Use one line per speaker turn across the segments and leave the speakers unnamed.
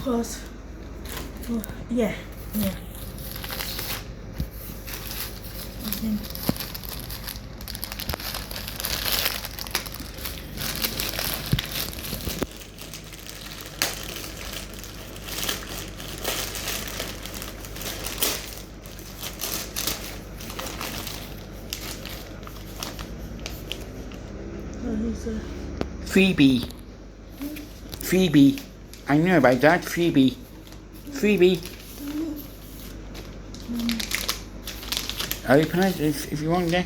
course. Oh, yeah. Okay.
Phoebe. Phoebe. I know about that. Phoebe. Open it if you want, yeah.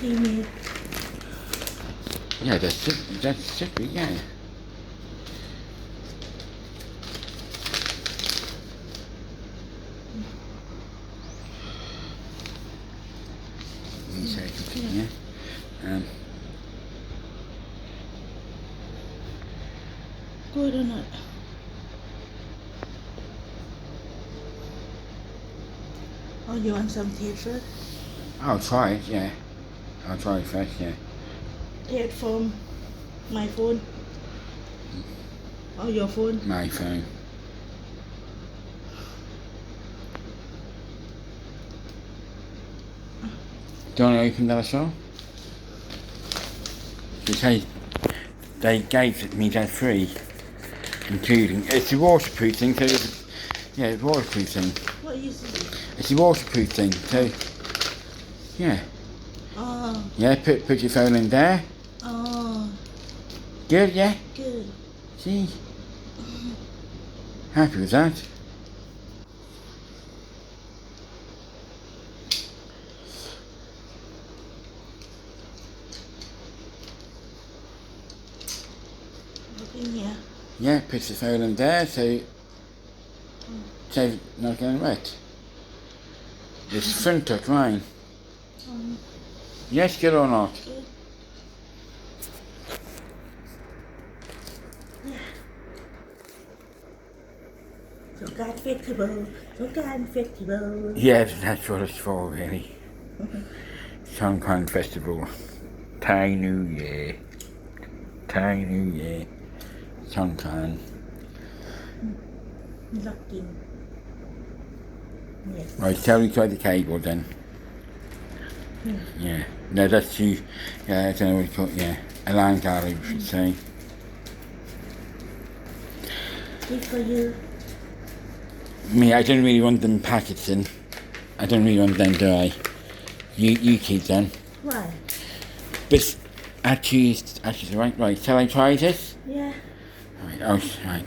Email.
Yeah, that's it, yeah. Yeah.
Good or not? Oh, you want some tape first?
I'll try it, yeah. I'll try it first, yeah.
Tape from my phone? Or your phone?
My phone. Do you want to open that as well? They gave me that free, including, it's a waterproof thing, so it's a waterproof thing.
What is it?
It's a waterproof thing, so, yeah.
Oh.
Yeah, put your phone in there.
Oh.
Good, yeah?
Good.
See? Happy with that?
Yeah.
Yeah, put the phone in there, so it's not getting wet. It's front tuck, mine. Yes, good or not?
Good. Songkran festival.
Yes, that's what it's for, really. Songkran festival. Thai New Year. Songkran.
Locked in. Yes.
Right, tell me try the cable then. Yeah. No, that's you. Yeah, I don't know what you call it, yeah. Alarm gallery, we should say.
Good for you.
Me, I don't really want them packets in. I don't really want them, do I? You keep them.
Why?
But actually, right. Shall I try this?
Yeah.
Right.